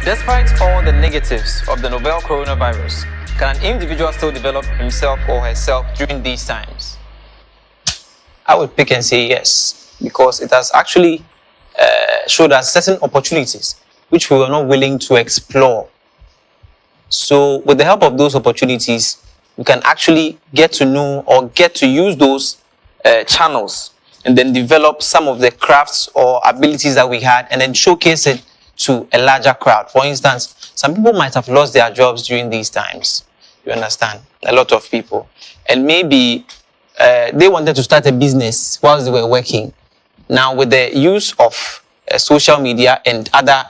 Despite all the negatives of the novel coronavirus, can an individual still develop himself or herself during these times? I would pick and say yes, because it has actually showed us certain opportunities which we were not willing to explore. So with the help of those opportunities, we can actually get to know or get to use those channels and then develop some of the crafts or abilities that we had and then showcase it to a larger crowd. For instance, some people might have lost their jobs during these times. You understand? A lot of people. And maybe they wanted to start a business whilst they were working. Now, with the use of social media and other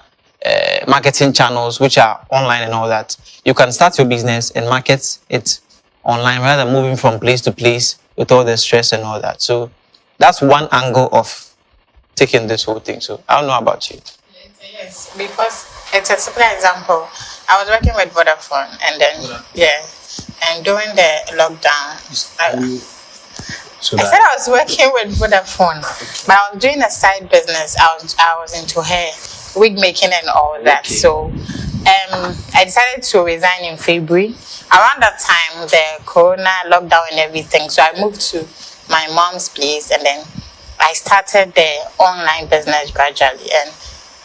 marketing channels, which are online and all that, you can start your business and market it online rather than moving from place to place with all the stress and all that. So that's one angle of taking this whole thing. So I don't know about you. Yes, because it's a simple example. I was working with Vodafone and then, and during the lockdown, I said I was working with Vodafone, but I was doing a side business. I was into hair, wig making and all that. Okay. So I decided to resign in February. Around that time, the corona lockdown and everything. So I moved to my mom's place and then I started the online business gradually. And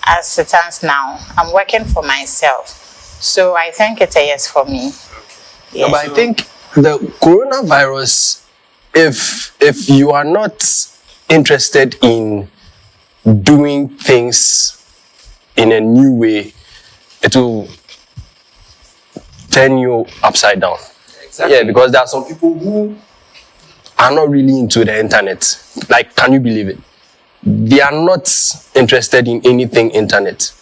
as it stands now, I'm working for myself. So I think it's a yes for me. Okay. Yes. No, but I think the coronavirus, if you are not interested in doing things in a new way, it will turn you upside down. Exactly. Yeah, because there are some people who are not really into the internet. Like, can you believe it? They are not interested in anything internet.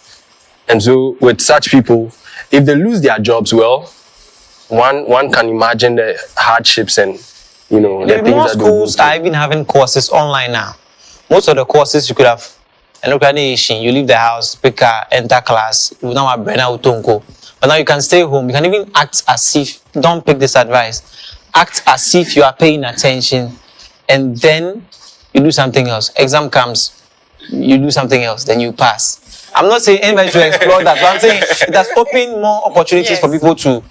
And so with such people, if they lose their jobs, well, one can imagine the hardships and the things that schools are even having courses online now. Most of the courses you could have you leave the house, pick a enter class, you now have Brenna Utonko. But now you can stay home. You can even act as if, don't pick this advice, act as if you are paying attention and then you do something else. Exam comes, you do something else, then you pass. I'm not saying anybody should explore that, but I'm saying it has opened more opportunities for people to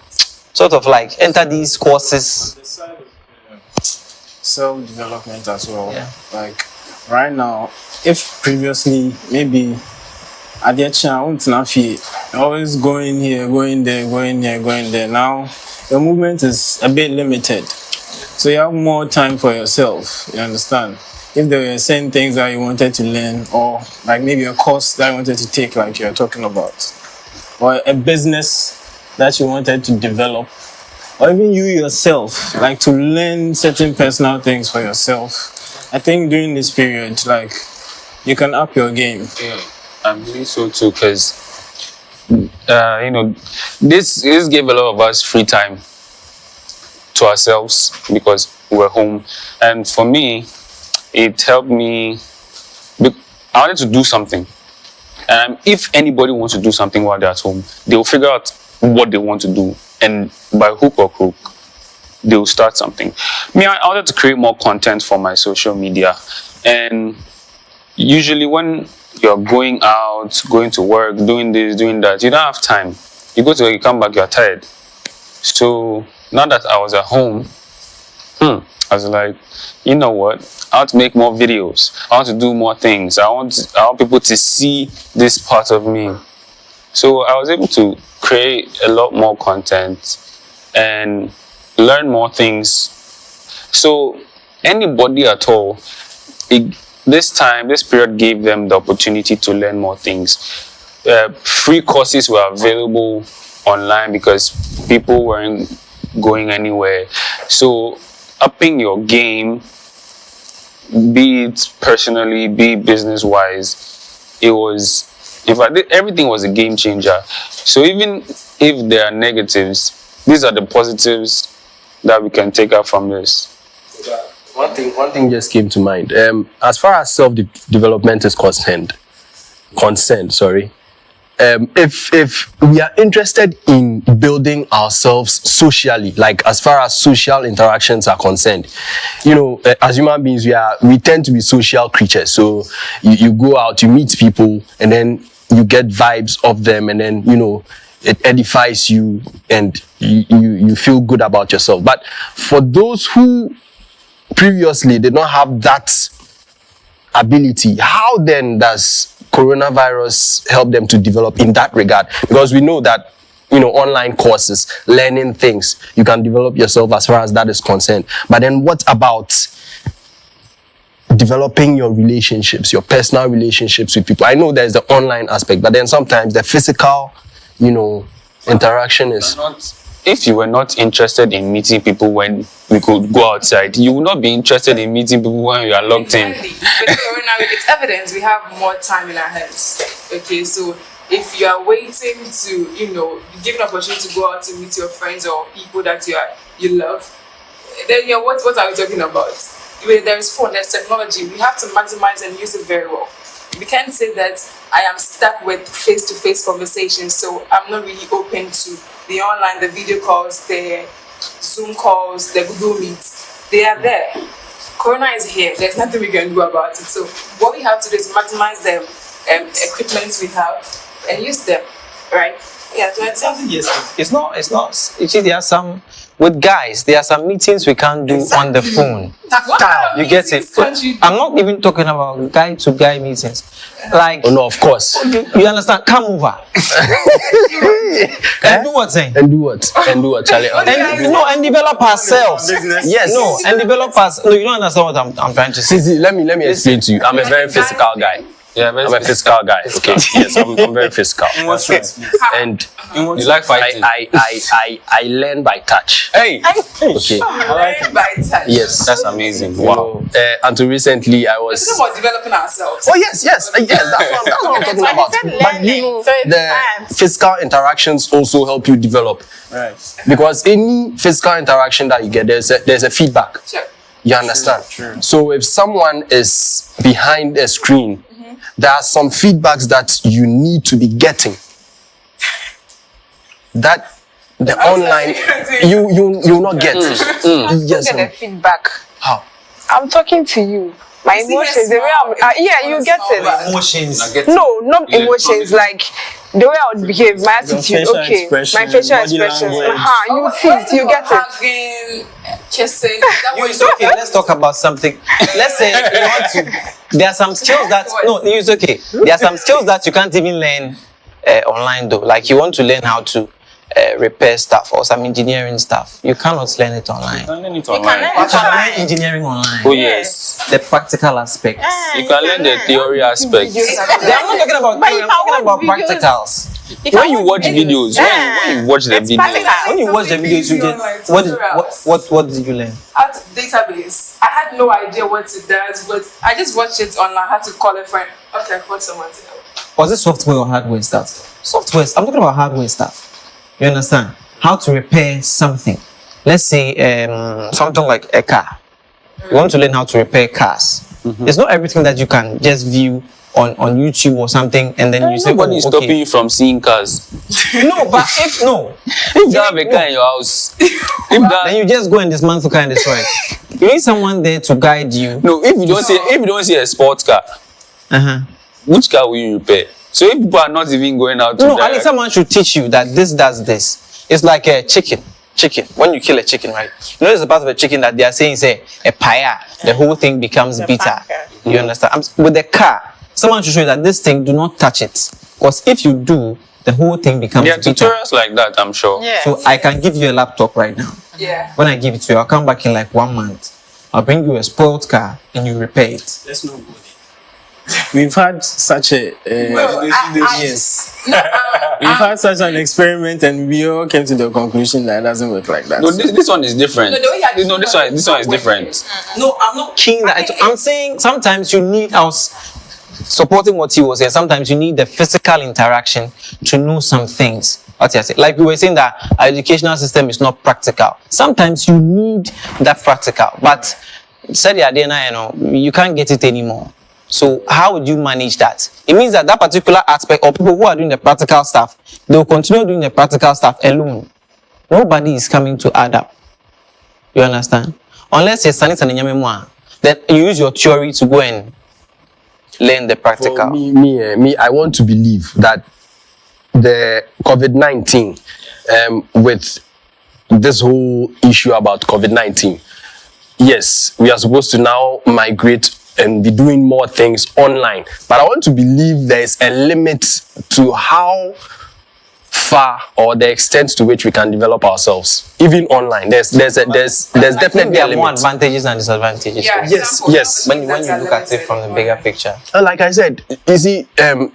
sort of like enter these courses. Self-development as well. Yeah. Like right now, if previously maybe I always going here, going there, going here, going there. Now the movement is a bit limited. So you have more time for yourself, you understand? If there were certain things that you wanted to learn or like maybe a course that you wanted to take like you're talking about, or a business that you wanted to develop, or even you yourself, like to learn certain personal things for yourself, I think during this period, like you can up your game. Yeah, I believe so too, because this gave a lot of us free time to ourselves because we were home, and for me, it helped me. I wanted to do something, and if anybody wants to do something while they're at home, they will figure out what they want to do, and by hook or crook, they will start something. Me, I wanted to create more content for my social media, and usually when you're going out, going to work, doing this, doing that, you don't have time. You go to work, you come back, you're tired. So now that I was at home, I was like, you know what? I want to make more videos. I want to do more things. I want people to see this part of me. So I was able to create a lot more content and learn more things. So anybody at all, this period gave them the opportunity to learn more things. Free courses were available online because people weren't going anywhere. So upping your game, be it personally, be it business-wise, everything was a game changer. So even if there are negatives, these are the positives that we can take out from this. One thing just came to mind. As far as self-development is concerned, if we are interested in building ourselves socially, like as far as social interactions are concerned, as human beings, we tend to be social creatures. So you go out, you meet people, and then you get vibes of them, and then it edifies you, and you feel good about yourself. But for those who previously did not have that ability, how then does coronavirus help them to develop in that regard? Because we know that online courses, learning things, you can develop yourself as far as that is concerned. But then what about developing your relationships, your personal relationships with people? I know there's the online aspect, but then sometimes the physical interaction is if you were not interested in meeting people when we could go outside, you will not be interested in meeting people when you are locked in. But now it's evidence we have more time in our hands. Okay, so if you are waiting to, be given an opportunity to go out to meet your friends or people that you love, then what are we talking about? There is phone, there's technology. We have to maximize and use it very well. We can't say that I am stuck with face-to-face conversations, so I'm not really open to the online, the video calls, the Zoom calls, the Google Meets. They are there. Corona is here. There's nothing we can do about it. So what we have to do is maximize the equipment we have and use them, right? Yeah, so it's something. Yes, it's not. You see, there are some with guys. There are some meetings we can't do on the phone. You get it? I'm not even talking about guy to guy meetings. Like, no, of course. You understand? Come over. And do what, saying? And do what, Charlie? And develop ourselves. Yes. No, and develop us. No, you don't understand what I'm trying to say. See, let me explain to you. I'm a very physical guy. Yeah, I'm a physical guy. Okay. Yes, I'm very physical. And you like fighting? I learn by touch. Hey. Okay. Learn by touch. Yes. That's amazing. Wow. Until recently, I was. It's about developing ourselves. Oh yes. That's what I'm talking about. But the physical interactions also help you develop. Right. Because any physical interaction that you get, there's a feedback. Sure. You understand? True. So if someone is behind a screen, there are some feedbacks that you need to be getting. That the online you will not get. Yes, get the feedback. How? I'm talking to you. My emotions, the way I'm, you get it. Emotions. No, not emotions. Like the way I would behave, my attitude. Okay, my facial expressions. You see it, you get it. Kissing. It's okay. Let's talk about something. Let's say you want to. There are some skills that it's okay. There are some skills that you can't even learn online though. Like you want to learn how to repair stuff or some engineering stuff. You cannot learn it online. You can learn it You online. can learn Learn engineering online. Oh yes. The practical aspects. You can learn the theory aspects. I'm not talking about theory, I'm talking about practicals. When you watch videos, when you watch the videos, When you watch the videos, you get what did you learn? Out database. I had no idea what it does, but I just watched it online. I had to call a friend. Okay, I called someone to help. Was it software or hardware stuff? Software. I'm talking about hardware stuff. You understand? How to repair something. Let's say something like a car. You want to learn how to repair cars. It's not everything that you can just view on YouTube or something and then you say, nobody's stopping you from seeing cars. No, but if You have a car in your house. then you just go and dismantle car and destroy it. You need someone there to guide you. No, if you don't see a sports car, which car will you repair? So if people are not even going out to at least someone should teach you that this does this. It's like a chicken. When you kill a chicken, right? There's a part of a chicken that they are saying, say, a pie, the whole thing becomes bitter. You understand? With the car, someone should show you that this thing, do not touch it. Because if you do, the whole thing becomes bitter. tutorials like that, I'm sure. Yeah. So I can give you a laptop right now. Yeah. When I give it to you, I'll come back in like 1 month. I'll bring you a spoiled car and you repair it. That's not good. We've had such a yes. We've had such an experiment, and we all came to the conclusion that it doesn't work like that. No, this one is different. No, This one is different. No, I'm not keen that. I'm saying sometimes you need us supporting what he was saying. Sometimes you need the physical interaction to know some things. What I say, like we were saying that our educational system is not practical. Sometimes you need that practical, but said the idea, you can't get it anymore. So how would you manage that? It means that that particular aspect, or people who are doing the practical stuff, they will continue doing the practical stuff alone. Nobody is coming to add up. You understand? Unless you're standing in the then you use your theory to go and learn the practical. For me, I want to believe that the COVID-19, with this whole issue about COVID-19, yes, we are supposed to now migrate and be doing more things online. But I want to believe there is a limit to how far or the extent to which we can develop ourselves, even online. There's definitely there are more advantages and disadvantages. Yeah, yes. When you look at it from the bigger picture. And like I said, you see,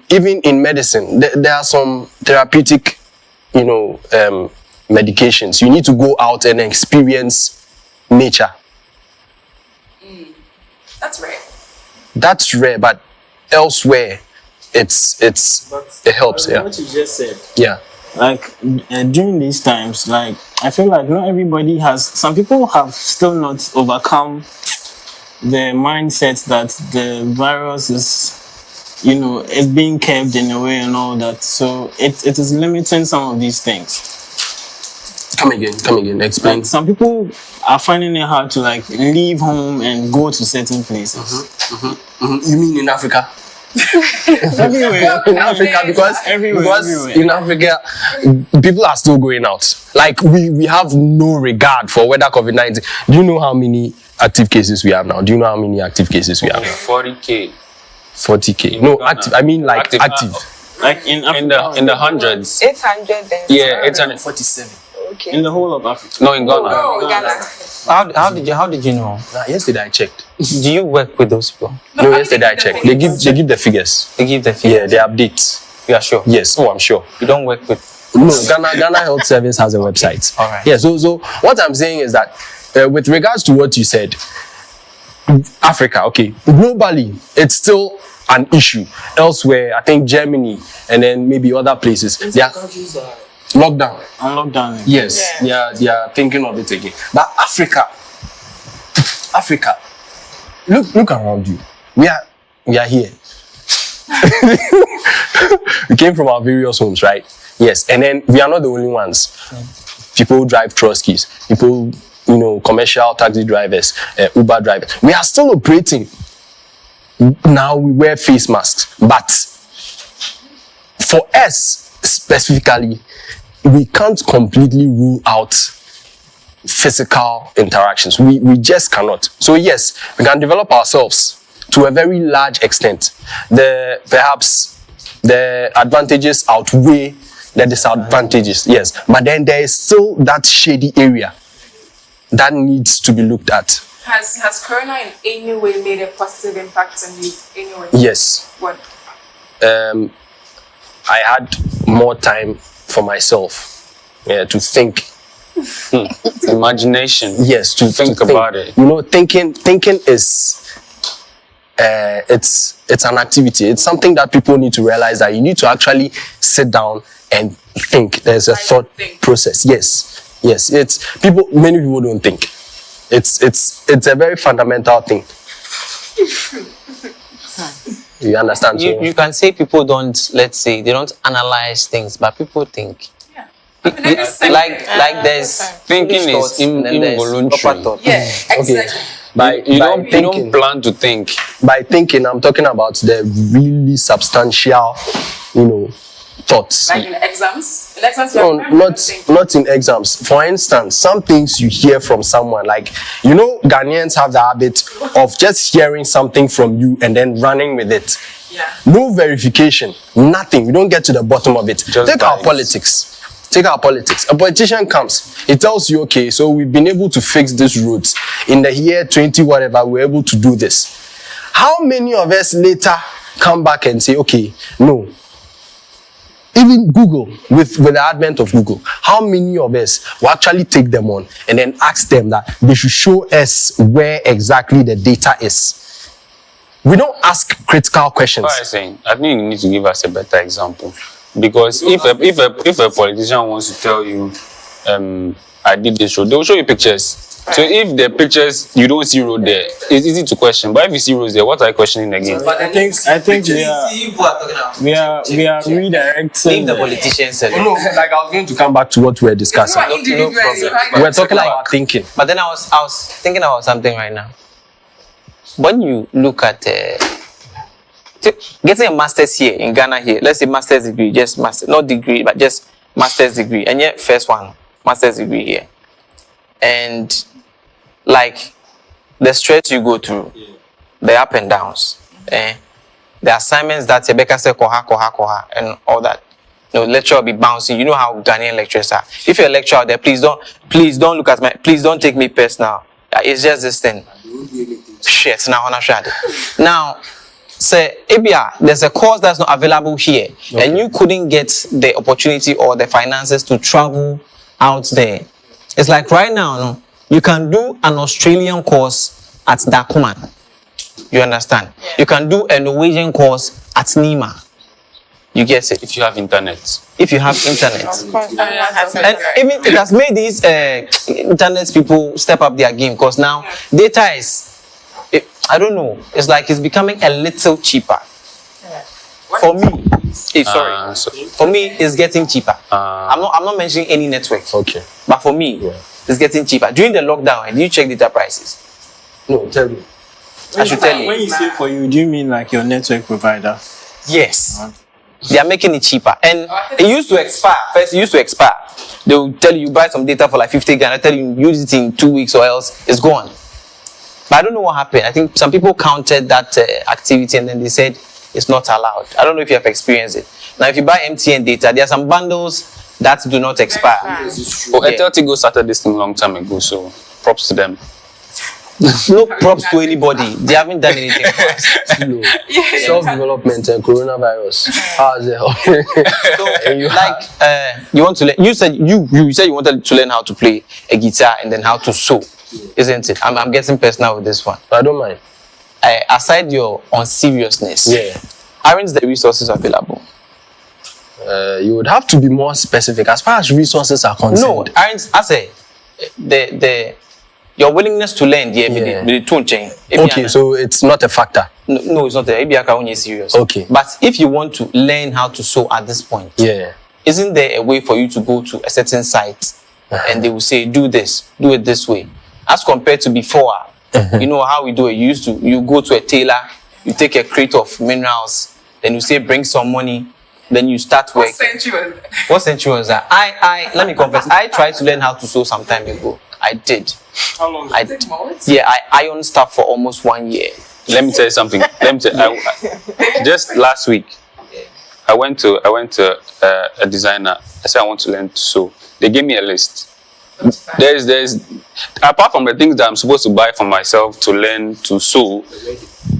even in medicine, there are some therapeutic, medications. You need to go out and experience nature. That's rare. That's rare, but elsewhere, it helps. Yeah. What you just said. Yeah. Like during these times, like I feel like not everybody has. Some people have still not overcome the mindset that the virus is, is being kept in a way and all that. So it is limiting some of these things. Come again. Explain. Like some people are finding it hard to like leave home and go to certain places. You mean in Africa? Everywhere. In Africa, because in Africa, people are still going out. Like we have no regard for whether COVID-19. Do you know how many active cases we have now? Do you know how many active cases we have now? 40K. 40K. No, active. I mean like active. Like in Africa, in the hundreds. 800. Yeah, 847. Okay. in the whole of Africa. No, in Ghana. Oh, Ghana. How did you know? Yesterday I checked. Do you work with those people? No, yesterday I checked. They give the figures. They give the Yeah, figures. they update. You are sure? Yes. Oh, I'm sure. You don't work with. No, Ghana Health Service has a website. All right. Yeah. So what I'm saying is that with regards to what you said, Africa, okay, globally, it's still an issue. Elsewhere, I think Germany and then maybe other places, they are lockdown. On lockdown. Yes, they are thinking of it again. But Africa, look around you. We are here. We came from our various homes, right? Yes, and then we are not the only ones. People drive Trotskys. People, commercial taxi drivers, Uber drivers. We are still operating. Now we wear face masks, but for us specifically, we can't completely rule out physical interactions. We just cannot. So yes, we can develop ourselves to a very large extent. Perhaps the advantages outweigh the disadvantages, yes. But then there is still that shady area that needs to be looked at. Has Corona in any way made a positive impact on you? Anyway? Yes. What? I had more time for myself, to think. Imagination. Yes, to think to about it. Thinking is it's an activity. It's something that people need to realize that you need to actually sit down and think. There's a thought process. Yes. Many people don't think. It's a very fundamental thing. You understand? You can say people don't, let's say, they don't analyze things, but people think. Yeah. Like there's Thinking is involuntary. Yeah, exactly. You don't plan to think. By thinking, I'm talking about the really substantial, thoughts. Like in exams? In exams, No, not in exams. For instance, some things you hear from someone, like, Ghanaians have the habit of just hearing something from you and then running with it. Yeah. No verification, nothing. We don't get to the bottom of it. Take our vibes. politics. A politician comes, he tells you, okay, so we've been able to fix these roads. In the year 20 whatever, we're able to do this. How many of us later come back and say, okay, no. Even Google, with the advent of Google, how many of us will actually take them on and then ask them that they should show us where exactly the data is? We don't ask critical questions. What I'm saying, I think you need to give us a better example. Because if a politician wants to tell you, I did this show, they will show you pictures. So if the pictures you don't see road there, it's easy to question. But if you see roads there, what are you questioning again? But I think we are redirecting. Leave the politicians alone. No, like I was going to come back to what we were discussing. No problem. We're talking about thinking. But then I was thinking about something right now. When you look at getting a master's here in Ghana here, let's say master's degree, just master, not degree, but just master's degree, and yet first one, master's degree here. And like the stress you go through, the up and downs, the assignments that Rebecca said, koha, and all that. No, lecturer will be bouncing. You know how Ghanaian lecturers are. If you're a lecturer out there, please don't look at my, please don't take me personal. It's just this thing. Shit, now, say, Abia, there's a course that's not available here, and you couldn't get the opportunity or the finances to travel out there. It's like right now, no, you can do an Australian course at Dakuman. You understand? Yeah. You can do a Norwegian course at Nima. You get it? If you have internet. If you have internet. Of course. And even it has made these internet people step up their game, because now data is, I don't know, it's like it's becoming a little cheaper. Yeah. For me, for me, it's getting cheaper. I'm not mentioning any network. Okay. But for me, it's getting cheaper. During the lockdown, did you check data prices? No, tell me. I should tell you. When you say for you, do you mean like your network provider? Yes. They are making it cheaper. And it used to expire. First, it used to expire. They will tell you buy some data for like 50 Ghana, tell you use it in 2 weeks or else it's gone. But I don't know what happened. I think some people counted that activity and then they said it's not allowed. I don't know if you have experienced it. Now, if you buy MTN data, there are some bundles that do not expire. Well, Airtel started this thing a long time ago, so props to them. No props to anybody. They haven't done anything for us. Self-development and coronavirus. How is it? So, you want to learn. You said you wanted to learn how to play a guitar and then how to sew, isn't it? I'm getting personal with this one. I don't mind. Aside your unseriousness, aren't the resources available? You would have to be more specific as far as resources are concerned. No, aren't I say your willingness to learn, okay, so it's not a factor. No, it's not. Maybe serious. Okay, but if you want to learn how to sew at this point, isn't there a way for you to go to a certain site and they will say, do this, do it this way, as compared to before? You know how we do it. You go to a tailor, you take a crate of minerals, then you say bring some money, then you start working. What century was that? I let me confess, I tried to learn how to sew some time ago. I did. How long did it take? Yeah, I ironed stuff for almost 1 year. Let me tell you something. Just last week, I went to a designer. I said I want to learn to sew. They gave me a list. There's apart from the things that I'm supposed to buy for myself to learn to sew,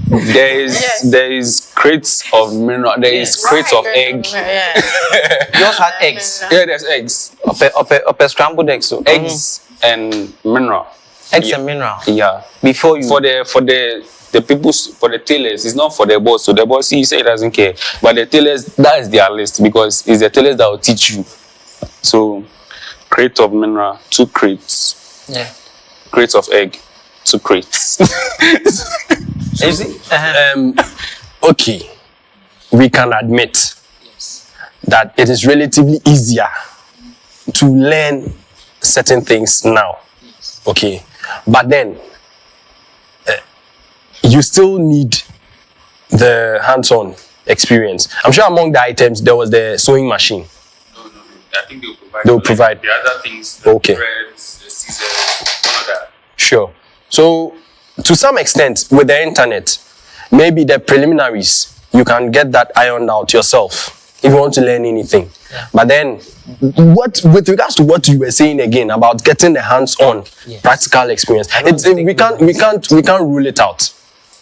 there is crates of mineral. There is crates of egg. Yours had eggs. Yeah, there's eggs. Up a scrambled eggs. So. Eggs and mineral. Eggs and mineral. Yeah. Before you for the people, for the tailors, it's not for the boss. So the boss, he say he doesn't care. But the tailors, that is their list, because it's the tailors that will teach you. So, crate of mineral, 2 crates. Yeah. Crates of egg, 2 crates. Okay, we can admit that it is relatively easier to learn certain things now. Okay, but then you still need the hands-on experience. I'm sure among the items there was the sewing machine. No. I think they'll provide the other things, the threads, the scissors, all of that. Sure. So to some extent with the internet, maybe the preliminaries, you can get that ironed out yourself if you want to learn anything. But then with regards to what you were saying again about getting the hands-on practical experience, we can't rule it out.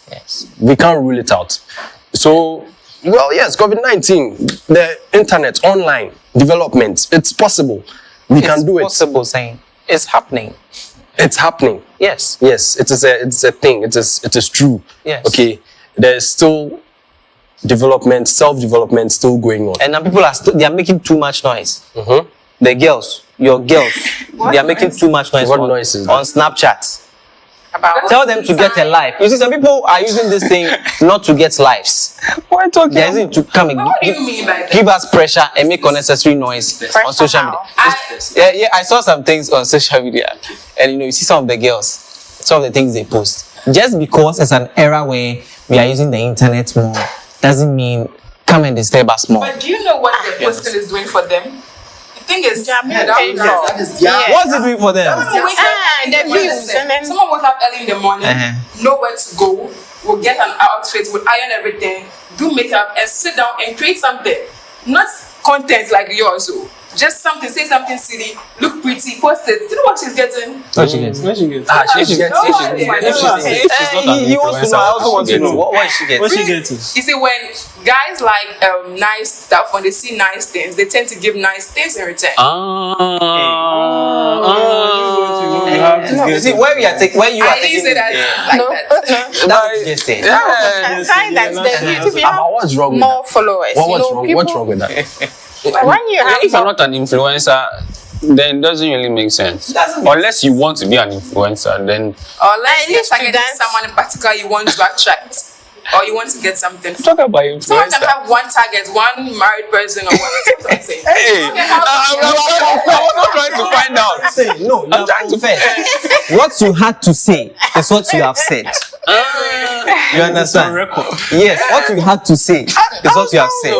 Yes. We can't rule it out. So, well, yes, COVID-19, the internet, online development, it's possible. We can do it. It's possible, saying it's happening. It's happening. Yes. Yes, it's a thing. It is true. Yes. Okay. There's still development, self-development still going on. And now people they are making too much noise. Mm-hmm. The girls, your girls, they are making too much noise What on, noise is on Snapchat. About Tell them to get a life. You see, some people are using this thing not to get lives. Why talking? They're using it to come and What do you mean by that? give us pressure and make unnecessary noise on social media. Yeah, I saw some things on social media, and you see some of the girls, some of the things they post. Just because it's an era where we are using the internet more, doesn't mean come and disturb us more. But do you know what the posting is doing for them? The thing is, What's it doing for them? the views, and then someone wake up early in the morning, know where to go, will get an outfit, will iron everything, do makeup, and sit down and create something. Not content like yours, just something, say something silly, look pretty, post it. Do you know what she's getting? What she gets? What she gets? He wants to know. I also want to know. What she gets? What she getting? You see, when guys like nice stuff, when they see nice things, they tend to give nice things in return. You have to No, you get see, where you are taking I didn't say that like that. That's what you just said. aside that, the views, we have what's wrong with more followers. What's wrong with that? When you have If you're not an influencer, then it doesn't really make sense. Unless you want to be an influencer, then Or let's At least target to dance. someone in particular you want to attract. Or you want to get something. talk about Some of them influencer. have one target, one married person, or what I'm saying. Hey, I'm not trying to find out. Say no. I'm trying to first. What you had to say is what you have said. You understand? Yes. What you had to say is what you have said.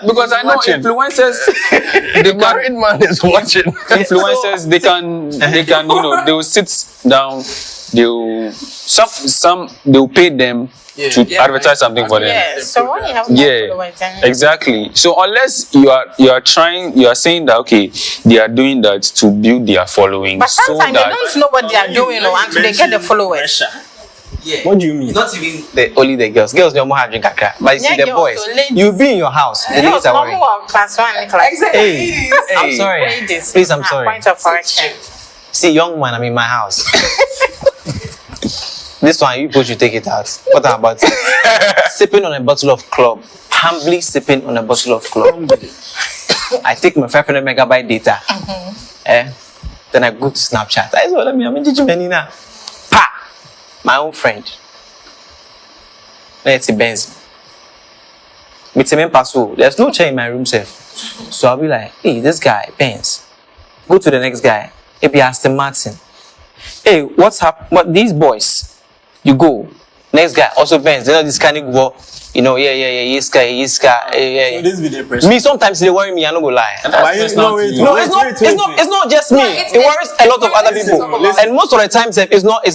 Because I know influencers, The married man is watching. influencers they can they will sit down, they'll pay them to advertise something for them. yeah, so when you have more Yeah, followers, then exactly. So unless you are saying that okay, they are doing that to build their following, but so sometimes they that don't know what they are doing until they get the followers. Yeah. What do you mean? Not even only the girls. Girls don't have drink kakra. But you see Yeah, the girls, boys. so ladies. You be in your house. The ladies are worried. Hey, I'm sorry. Ladies. Please, I'm sorry. Point of correction. See, young man, I'm in my house. This one, you people should take it out. What about sipping on a bottle of club? Humbly sipping on a bottle of club. I take my 500 megabyte data. Then I go to Snapchat. I said, I'm in Menina. Pa! My own friend. Let's Benz. There's no chair in my room, safe. So I'll be like, hey, this guy, Benz. Go to the next guy. It be Aston Martin. Hey, what's up? What these boys? You go. Next guy, also Benz. You know this kind of go. This guy. So this be the pressure. Me sometimes they worry me. I don't go lie. Why you know it? No, it's not just me. It worries a lot of other people, and most of the times it's not there.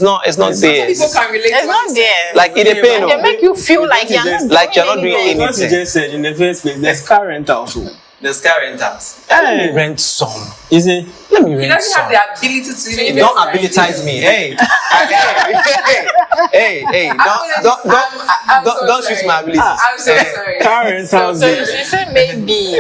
People can relate. It's not there. Like it depends. They make you feel like you're not Like you're not doing anything. What you anything. just said in the first place, there's car rental. So. There's car rentals. Let me rent some. Is it? Let me He rent doesn't some. have the ability to even Don't abilitize me. Hey, don't shoot my abilities. I'm so sorry. Car rental. So you said maybe.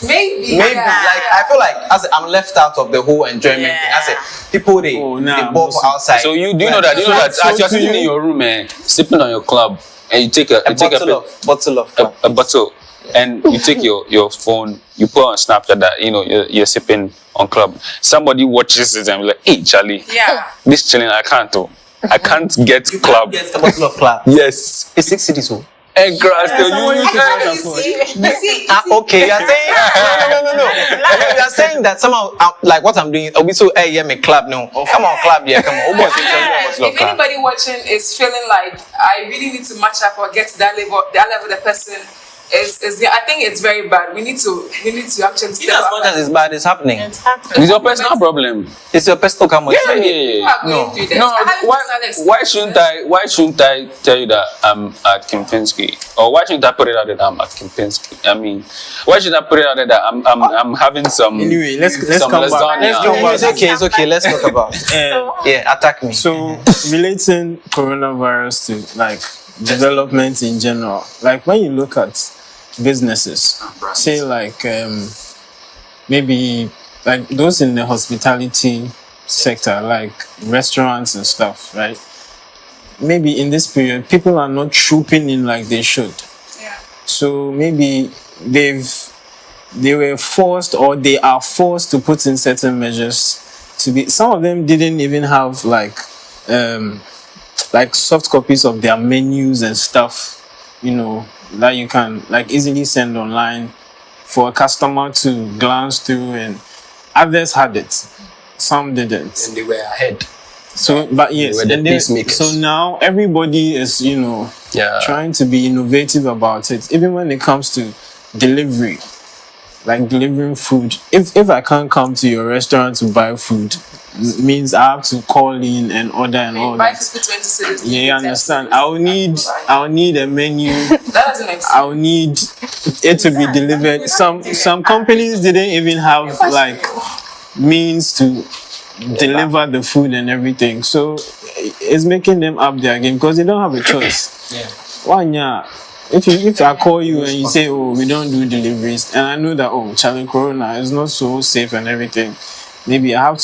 Maybe. Maybe like I feel like I'm left out of the whole enjoyment thing. I said people they ball for outside. So you do know that as you're sitting in your room and sipping on your club and you take a bottle of club. a bottle and you take your phone, you put on Snapchat that you're sipping on club. Somebody watches it and be like, hey Charlie, Yeah. this chilling I can't get club. Get a bottle of club. Yes. It's 6 cities. So. And grass still You see? Okay, you're saying no. You're saying that somehow like what I'm doing. I'll be so hey yeah, me club no. Come on, club yeah, come on. If anybody watching is feeling like I really need to match up or get to that level the person is I think it's very bad. We need to actually step As up. much as it's bad, it's happening. It's happening. It's your personal problem. It's your personal come on. Yeah. No. Why shouldn't I tell you that I'm at Kempinski? Or why shouldn't I put it out that I'm at Kempinski? I mean, why should I put it out that I'm having some Anyway, let's some come back. lasagna? Let's come back. It's okay. Let's talk about it. Attack me. So relating coronavirus to like development in general, like when you look at businesses, say like maybe like those in the hospitality sector, like restaurants and stuff, right? Maybe in this period, people are not trooping in like they should. Yeah. So maybe they've they were forced or they are forced to put in certain measures to be. Some of them didn't even have like soft copies of their menus and stuff, you know, that you can like easily send online for a customer to glance through, and others had it, some didn't, and they were ahead. So, but yes, They were the peacemakers. so now everybody is, you know, trying to be innovative about it, even when it comes to delivery, like delivering food. If I can't come to your restaurant to buy food, means I have to call in and order and all that. Yeah, you understand. I'll need a menu. I'll need it to be delivered. Some companies didn't even have like means to deliver the food and everything. So it's making them up their game because they don't have a choice. If I call you and you say, oh, we don't do deliveries, and I know that, oh, challenge Corona is not so safe and everything, maybe I'm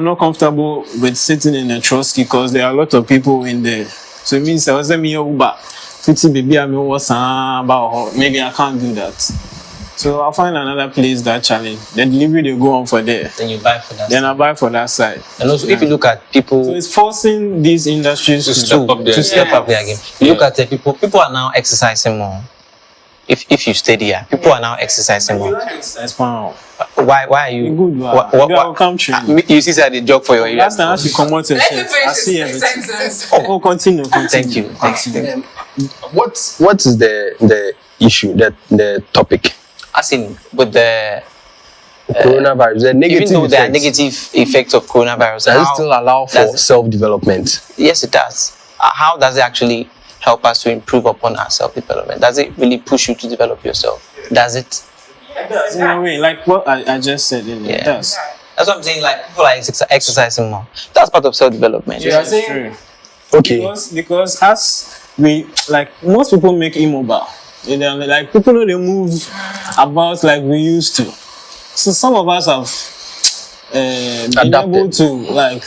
not comfortable with sitting in a trusty because there are a lot of people in there. So it means maybe I can't do that. So I'll find another place that challenge. The delivery they go on for there. Then you buy for that. Then I buy for that side. And also, if you look at people, so it's forcing these industries to step up their game. You look at the people are now exercising more. If you stay there, people are now exercising more. Why are you? Good. You see, that the joke for your area. Last time I come out and I see everything. Oh, continue. Thank you. What is the issue, the topic? As in with the coronavirus, the negative even though there are negative effects of coronavirus, does it still allow for self-development? Yes, it does. How does it actually help us to improve upon our self-development? Does it really push you to develop yourself? Does it? In a way, like what I just said, it does. That's what I'm saying. Like people are exercising more. That's part of self-development. Yeah, that's true. Okay. Because as we like, most people make immobile. Like people know they move about like we used to. So some of us have been able to like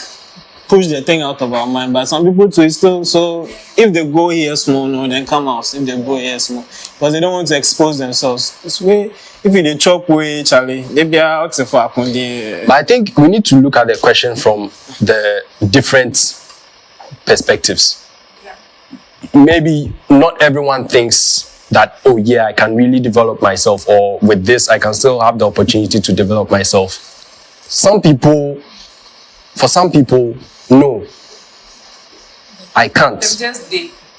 push the thing out of our mind, but some people too still. So if they go here small, no, then come out. If they go here small, because they don't want to expose themselves. It's way if they chop way, Charlie, they be out to far. But I think we need to look at the question from the different perspectives. Maybe not everyone thinks that, oh yeah, I can really develop myself, or with this I can still have the opportunity to develop myself. For some people, no, I can't.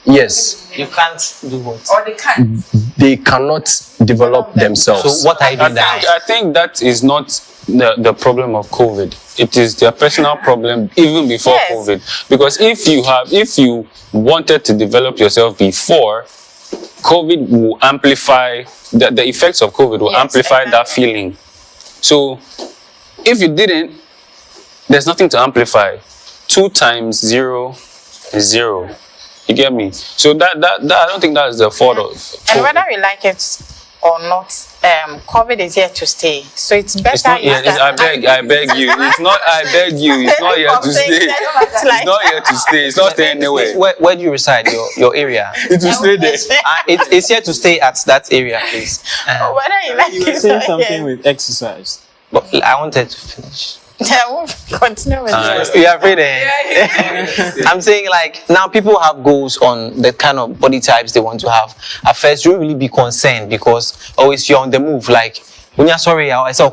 Yes. You can't do what? Or they can't. They cannot develop themselves. So what are you doing now? I think that is not the problem of COVID. It is their personal problem even before COVID. Because if you wanted to develop yourself before, COVID will amplify, the effects of COVID will amplify that feeling. So if you didn't, there's nothing to amplify. 2 times 0 is 0. You get me? So that I don't think that is the fault of COVID. And whether we like it or not, COVID is here to stay. So it's better. It's not, I beg you. It's not. I beg you. It's not here to stay. It's not here to stay. It's not staying anywhere. Where do you reside? Your area. It will stay there. It's here to stay at that area, please. Whether you like you were it saying or something with exercise. But I wanted to finish. we'll continue with this. You are afraid? I'm saying like now people have goals on the kind of body types they want to have. At first, you really be concerned because always you're on the move. Like when you're sorry, I saw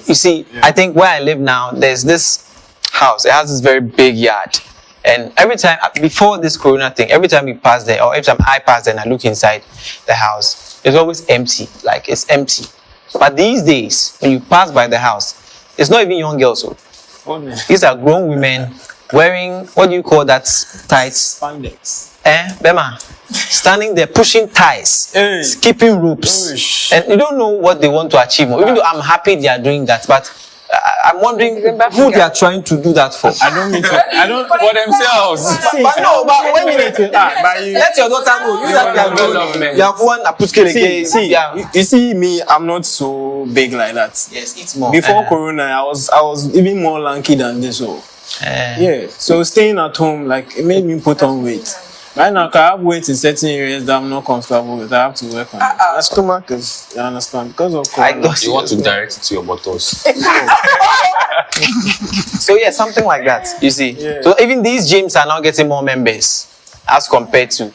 you see, I think where I live now, there's this house. It has this very big yard, and every time before this corona thing, every time we pass there, or every time I pass there and I look inside the house, it's always empty. Like it's empty. But these days, when you pass by the house, it's not even young girls. So these are grown women wearing, what do you call that? Tights. Spandex. Bema. Standing there pushing ties, skipping ropes. And you don't know what they want to achieve. Even though I'm happy they are doing that, but I'm wondering who they are trying to do that for. For themselves. But wait a minute. Let your daughter know. You have one you see me, I'm not so big like that. Yes, it's more. Before Corona, I was even more lanky than this. So staying at home, like, it made me put on weight. Right now, I have weight in certain areas that I'm not comfortable with. I have to work on it. My stomach is, you understand, because of corona. You want to direct it to your bottles. So yeah, something like that. You see. Yeah. So even these gyms are now getting more members as compared to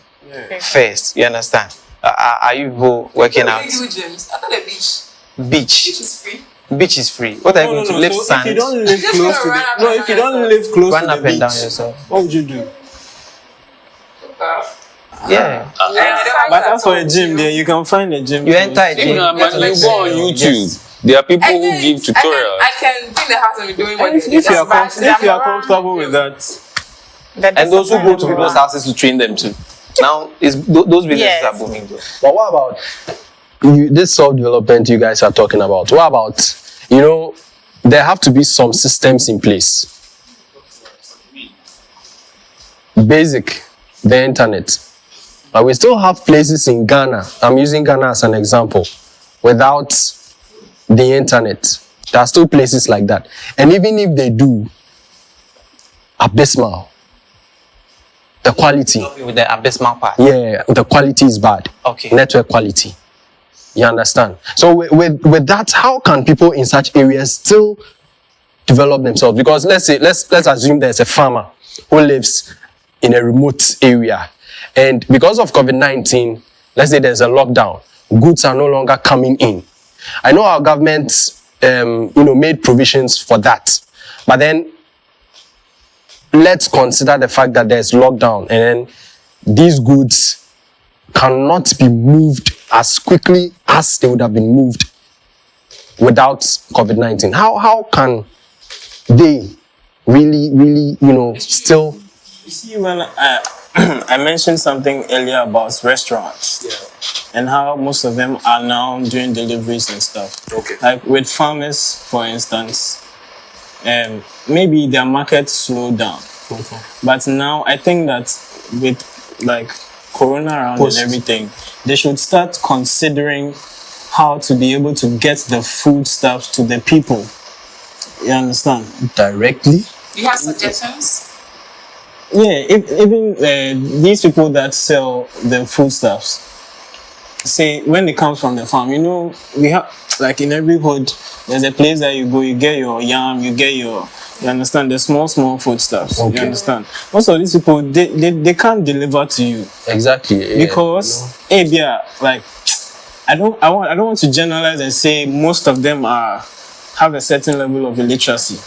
first. You understand? Are you people working out? Do gyms? I thought the beach. Beach. Beach is free. Beach is free. What are you going to lift So sand? if you don't live Just close to run the, up no, and if you down don't live close Run to up the and down beach, yourself. what would you do? Yeah. But as for a gym, there you can find a gym. You enter a gym. Yeah, but you go on YouTube. There are people who give tutorials. I can be in the house and be doing what If you are comfortable with that, And those who go to people's houses to train them too. Now, those businesses are booming though. But what about this self-development you guys are talking about? What about, there have to be some systems in place. Basic, the internet. But we still have places in Ghana, I'm using Ghana as an example, without the internet. There are still places like that. And even if they do, abysmal. The quality. With the abysmal part. Yeah, the quality is bad. Okay. Network quality. You understand? So with that, how can people in such areas still develop themselves? Because let's assume there's a farmer who lives in a remote area, and because of COVID-19, let's say there's a lockdown, goods are no longer coming in. I know our government, made provisions for that, but then let's consider the fact that there's lockdown, and then these goods cannot be moved as quickly as they would have been moved without COVID-19. How can they really, still? you see, when I mentioned something earlier about restaurants, and how most of them are now doing deliveries and stuff. Okay. Like with farmers, for instance, maybe their market slowed down. Okay. But now I think that with like Corona around and everything, they should start considering how to be able to get the foodstuffs to the people. You understand? Directly? You have suggestions? Yeah, even these people that sell the foodstuffs, say when it comes from the farm, we have, like in every hood, there's a place that you go, you get your yam, you get your, you understand, the small foodstuffs. Okay. You understand? Most of these people, they can't deliver to you. Exactly. Yeah, Because, like, I don't want to generalize and say most of them have a certain level of illiteracy.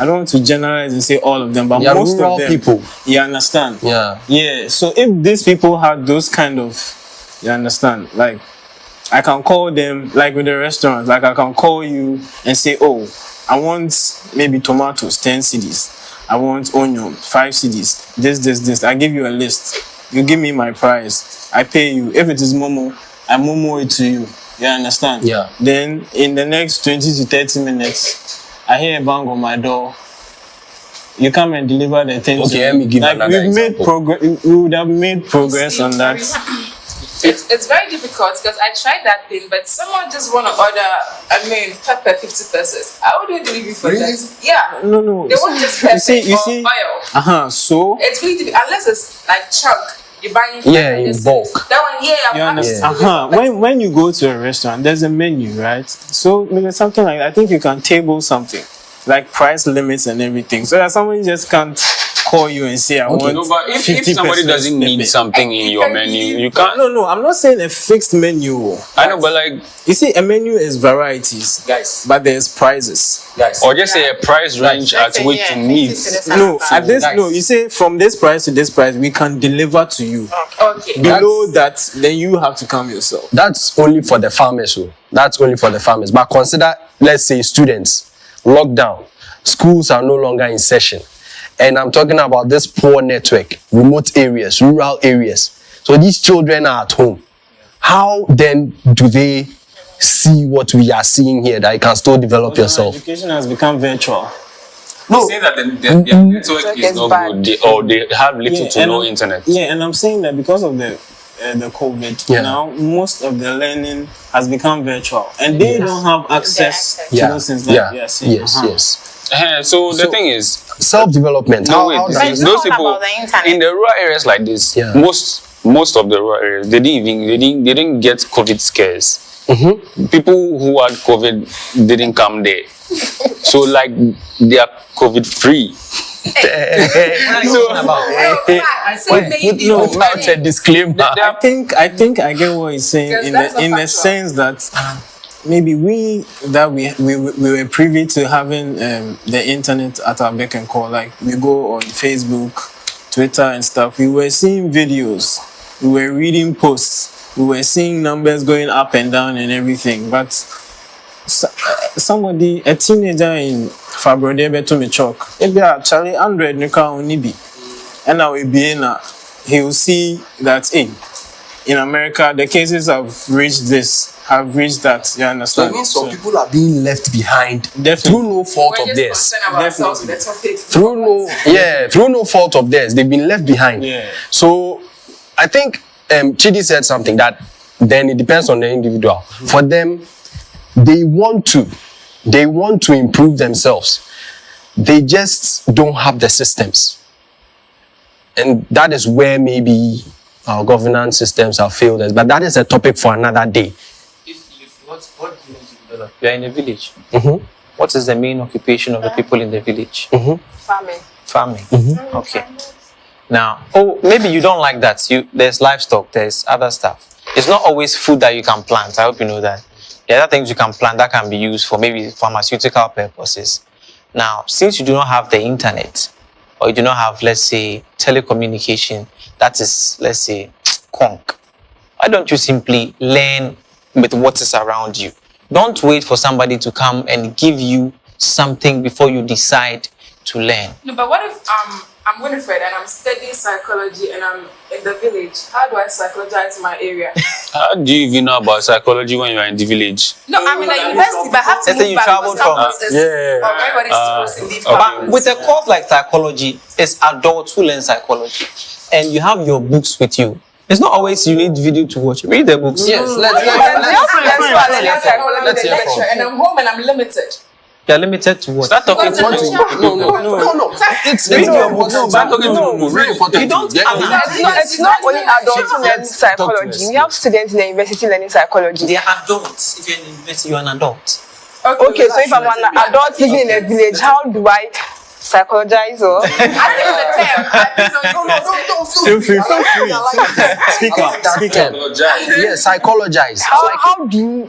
I don't want to generalize and say all of them, but most of them, people. You understand? Yeah. Yeah. So if these people had those kind of, you understand, like, I can call them, like with the restaurants, like I can call you and say, oh, I want maybe tomatoes, 10 cedis. I want onion, 5 cedis. This. I give you a list. You give me my price. I pay you. If it is Momo, I Momo it to you. You understand? Yeah. Then in the next 20 to 30 minutes, I hear a bang on my door. You come and deliver the things. Okay, let me give like another we've made example. progress. We would have made progress on that. It's very difficult because I tried that thing, but someone just want to order, pepper 50 pesos. How do you deliver for that? Yeah. No. They want just pepper you or see, oil. So It's really difficult unless it's like chunk. You're buying in bulk. That one, you I'm understand? When you go to a restaurant, there's a menu, right? So maybe something like, I think you can table something like price limits and everything, so that someone just can't call you and say, I want. No, but if 50 somebody pesos doesn't need pepper. something in your menu, you can't. No, I'm not saying a fixed menu. I know, but like, You see, a menu is varieties, Guys. but there's prices. or just say a price range at which to meet. No, you say from this price to this price, we can deliver to you. Okay. Below that, then you have to come yourself. That's only for the farmers. That's only for the farmers. But consider, let's say, students, lockdown, schools are no longer in session. And I'm talking about this poor network, remote areas, rural areas. So these children are at home. How then do they see what we are seeing here, that you can still develop yourself? Education has become virtual. They say that their network is not good, or they have little to no internet. Yeah, and I'm saying that because of the COVID, now most of the learning has become virtual, and they don't have access to those things like we are saying. Yes. So the thing is, self-development. no, How But does it's those not people about the internet. in the rural areas like this, Yeah. most of the rural areas, they didn't get COVID scares. People who had COVID didn't come there, so like they are COVID free. Without a disclaimer. I think I get what he's saying Because in that's the not sense factual. that maybe we were privy to having the internet at our beck and call. Like we go on Facebook, Twitter, and stuff. We were seeing videos, we were reading posts, we were seeing numbers going up and down and everything. But somebody, a teenager in Fabrode beto me chalk, maybe actually 100 nika only be, and now we be in he will see that in America the cases have reached that. You So understand? it means some people are being left behind Definitely. through no fault We're of just theirs. concerned about ourselves with the topic. Through no fault of theirs, they've been left behind. Yeah. So I think Chidi said something that then it depends on the individual. For them, they want to improve themselves. They just don't have the systems, and that is where maybe our governance systems have failed us. But that is a topic for another day. What do you want to develop? You are in a village. What is the main occupation of the people in the village? Farming. Okay. Now, maybe you don't like that. There's livestock, there's other stuff. It's not always food that you can plant. I hope you know that. There are other things you can plant that can be used for maybe pharmaceutical purposes. Now, since you do not have the internet, or you do not have, let's say, telecommunication, that is, let's say, conk, why don't you simply learn with what is around you? Don't wait for somebody to come and give you something before you decide to learn. No, but what if I'm Winifred and I'm studying psychology and I'm in the village? How do I psychologize my area? How do you even know about psychology when you are in the village? No, I'm in a university, but I have to Let's say move you back traveled because from- campus is everybody's supposed to leave But campus. with a course like psychology, it's adults who learn psychology, and you have your books with you. It's not always you need video to watch. Read the books. Yes, let's and I'm home and I'm limited. You're limited to what? Start talking to Because me. No. It's Read your very books. important. Start talking to me. Very important. You don't Yeah. It's not only adults who learn psychology. We have students in the university learning psychology. They are adults. If you're in university, you're an adult. Okay, so if I'm an adult living in a village, how do I psychologize or? I think it's a term. Feel free. Speak up. Yeah, psychologize. How do you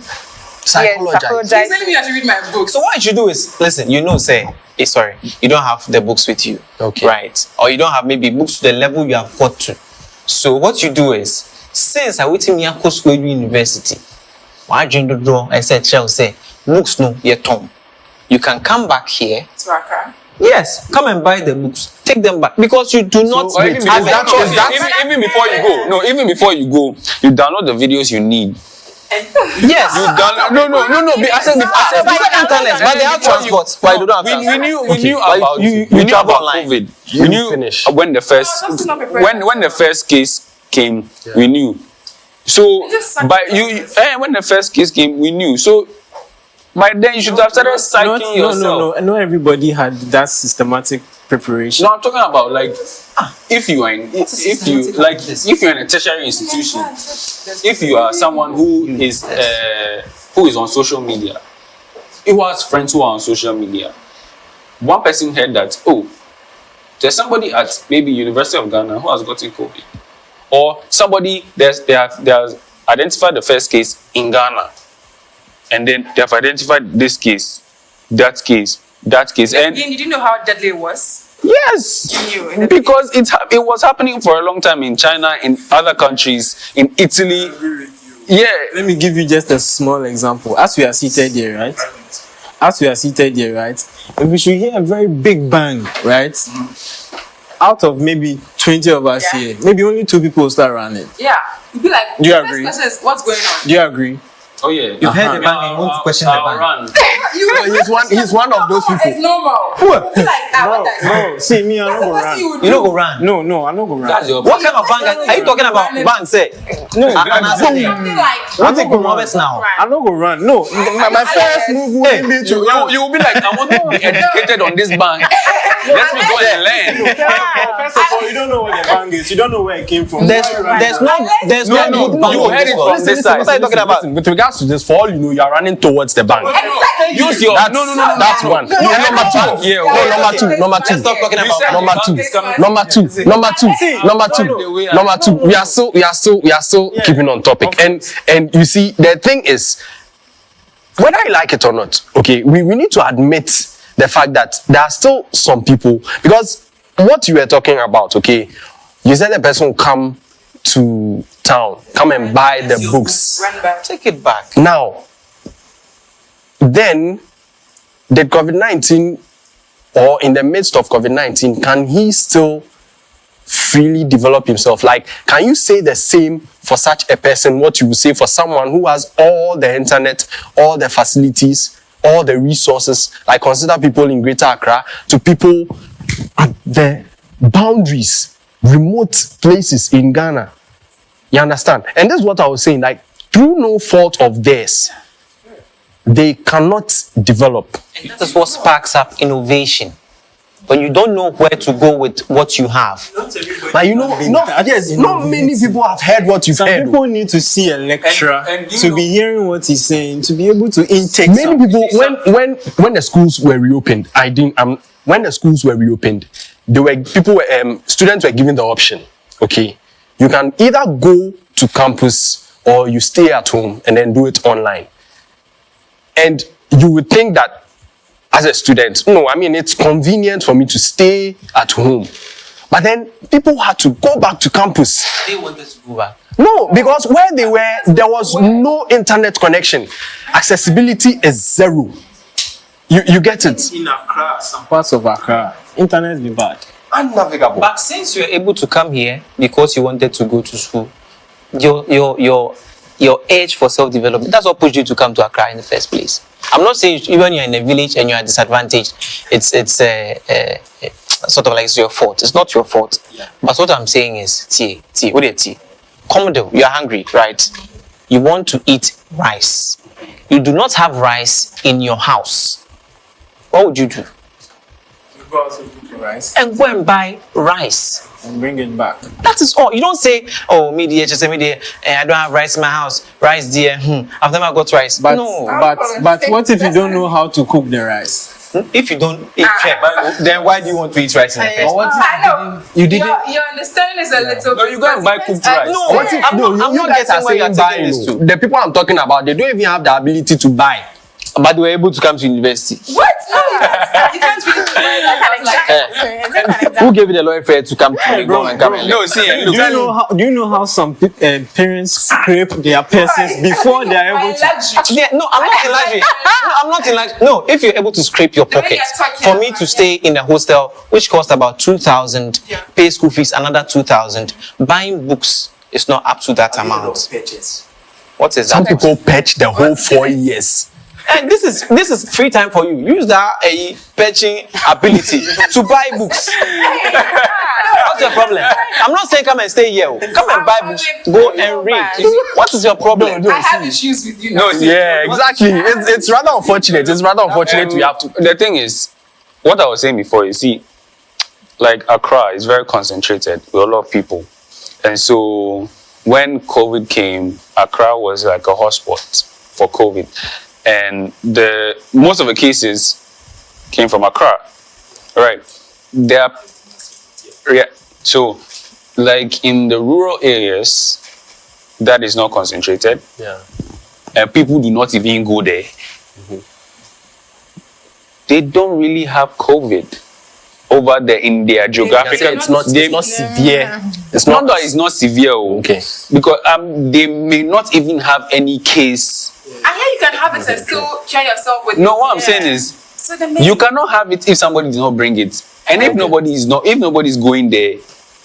Psychologize. He's telling me I should read my books. So what you should do is, listen, you don't have the books with you. Okay. Right? Or you don't have maybe books to the level you have got to. So what you do is, since I went to Miyako School University, I joined the door, I said, books no, yet Tom. You can come back here. Twaka. Yes, come and buy the books. Take them back. Because you do not Or even have before, a choice. even before you go, even before you go, you download the videos you need. Yes. You download. No. I said internet, but they have transport. But you don't have We knew But about you we knew travel about online. COVID. You We knew finish. when the first that's not prepared. when the first case came, we knew. So by when the first case came, we knew. So by then you should have started psyching yourself. Not everybody had that systematic preparation. No, I'm talking about like if you are in if you're in a tertiary institution, if you are someone who is on social media, who has friends who are on social media, one person heard that there's somebody at maybe University of Ghana who has gotten COVID, or somebody they has identified the first case in Ghana, and then they have identified this case, that case, and Did you know how deadly it was? yes, You knew. because it was happening for a long time in China, in other countries, in Italy. Yeah, Let me give you just a small example. As we are seated here, right? If we should hear a very big bang, right? Out of maybe 20 of us here, maybe only 2 people will start running. Yeah. You'd be like, Do you the first agree? question is, what's going on? Do you agree? Oh yeah. You've heard the bank and you want to question the bank. Run. He's one of those people. It's normal. Like, No, see me, I don't go run. You don't go run. No, I don't go run. That's your. What kind of bank are you talking about? Bank say. No, something like What's it called now? I don't go run. No, my first move will be to You will be like, I want to be educated on this bank. Let me go and learn. First of all, you don't know what the bank is. You don't know where it came from. There's no good bank. You heard it from this side. What are you talking about? With regards to this, for all you know, you are running towards the bank. Use your. No. That's one. Number two. Yeah. Number two. Let's stop talking about Number two. We are still keeping on topic. And you see, the thing is, whether you like it or not, okay, we need to admit the fact that there are still some people, because what you were talking about, okay, you said the person will come to town, come and buy the books. Take it back. Now, then, did COVID-19, or in the midst of COVID-19, can he still freely develop himself? Like, can you say the same for such a person, what you would say for someone who has all the internet, all the facilities, all the resources? Like, consider people in Greater Accra to people at the boundaries, remote places in Ghana. You understand? And this is what I was saying, like, through no fault of theirs, they cannot develop. And that is what sparks up innovation. When you don't know where to go with what you have. But you know, not many people have heard what you've Some heard. people need to see a lecturer And you to know- be hearing what he's saying, to be able to intake. Many people, when the schools were reopened, when the schools were reopened, students were given the option. Okay, you can either go to campus or you stay at home and then do it online. And you would think that as a student, no, I mean, it's convenient for me to stay at home. But then people had to go back to campus. They wanted to go back. No, because where they were, there was no internet connection. Accessibility is zero. You get it? In Accra, some parts of Accra, internet be bad. Unnavigable. But since you're able to come here because you wanted to go to school, your edge for self-development, that's what pushed you to come to Accra in the first place. I'm not saying even you're in a village and you're disadvantaged, it's sort of like it's your fault. It's not your fault. Yeah. But what I'm saying is, what is tea? Commodore, you're hungry, right? You want to eat rice. You do not have rice in your house. What would you do? You go out to cook rice And go and buy rice. and bring it back. That is all. You don't say, oh, I don't have rice in my house. Rice there. I've never got rice. But no. but what if you don't know how to cook the rice? If you don't eat, then why do you want to eat rice in the first place? I know. You didn't. Your understanding is a little No, bit. you go and buy cooked rice. No, I'm You not guys are getting where you're saying taking buy. this to. The people I'm talking about, they don't even have the ability to buy. But they were able to come to university. What? No, you can't really do that. Who gave you the lawyer fare to come to go and come and No, see, Do you know how some parents scrape their purses before they are able to? Yeah, no, I'm not in luxury. No, I'm not in luxury. No, if you're able to scrape your way pocket, you're talking for me about, to stay in a hostel, which cost about 2,000, pay school fees another 2,000, buying books is not up to that amount. What is Some that? people patch the whole 4 years. And this is free time for you. Use that patching ability to buy books. What's your problem? I'm not saying come and stay here. Come and buy books. Go and read. What is your problem? I have issues with you. No, see, Yeah, exactly. It's rather unfortunate. It's rather unfortunate we have to. The thing is, what I was saying before, you see, like Accra is very concentrated with a lot of people. And so when COVID came, Accra was like a hotspot for COVID. And most of the cases came from Accra. Right. So like in the rural areas, that is not concentrated. Yeah. And people do not even go there. They don't really have COVID over there in their geographical. It's not severe. It's not that it's not severe. Okay. Because they may not even have any case. I hear you can have it and still share yourself with. No, what I'm saying is, So then maybe you cannot have it if somebody does not bring it. And if nobody's going there,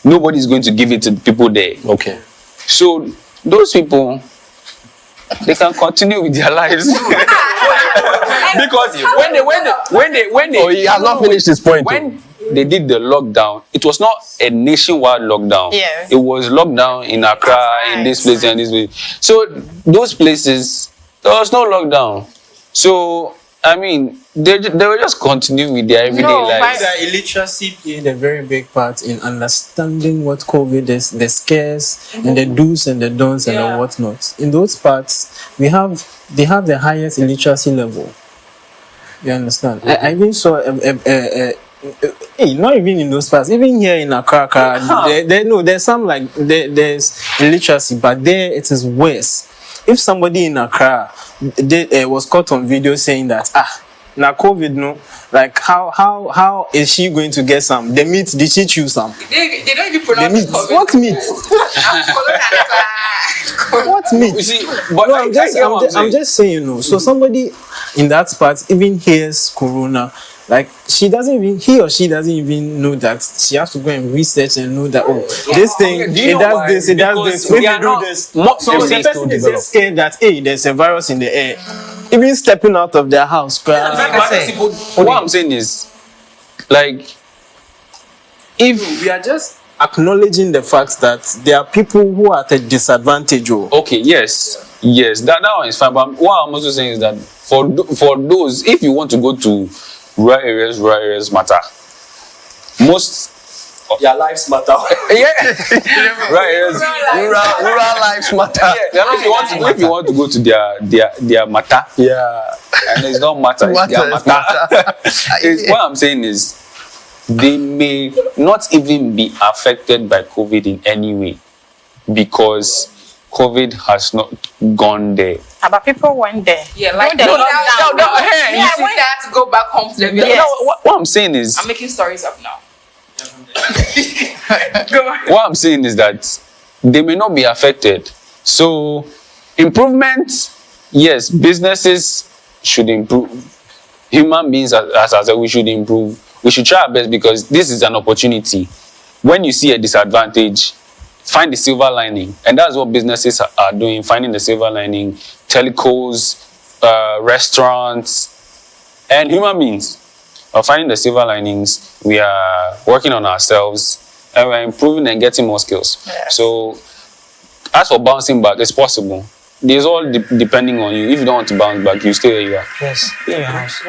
nobody's going to give it to people there. Okay. So those people, they can continue with their lives. Because when they Oh, he has not finished his point. when they did the lockdown, it was not a nationwide lockdown. Yes. It was lockdown in Accra, in this place and this place. So those places, there was no lockdown. So I mean, they were just continuing with their everyday lives. The illiteracy played a very big part in understanding what COVID is, the scares and the do's and the don'ts and the whatnot. In those parts, they have the highest illiteracy level. You understand? I even saw not even in those parts, even here in Accra, there's some like there's illiteracy, but there it is worse. If somebody in Accra was caught on video saying that now COVID, no, like how is she going to get some? The meat, did she chew some? They don't even pronounce the meat. COVID. What meat? What meat? You see, but No, I'm just saying, you know. So somebody in that part even hears corona, like he or she doesn't even know that she has to go and research and know that this thing it does this, it does this. If you do this, so the person is just scared that there's a virus in the air. Even stepping out of their house. What I'm saying is, like, if we are just acknowledging the fact that there are people who are at a disadvantage. Okay, yes, that one is fine. But what I'm also saying is that for those, if you want to go to rural areas matter. Most Their lives matter. rural lives matter. If you want to go to their matter, and it's not matter, it's their matter. What I'm saying is, they may not even be affected by COVID in any way because COVID has not gone there. But people went there. Yeah, like no, I went there to go back home to the village. Yes. What I'm saying is, I'm making stories up now. what I'm saying is that they may not be affected. So, improvement, yes, businesses should improve. Human beings, as we should improve. We should try our best because this is an opportunity. When you see a disadvantage, find the silver lining. And that's what businesses are doing, finding the silver lining. Telecos, restaurants, and human beings are finding the silver linings. We are working on ourselves and we're improving and getting more skills. Yeah. So, as for bouncing back, it's possible. It's all depending on you. If you don't want to bounce back, you stay where you are. Yes, stay in your house.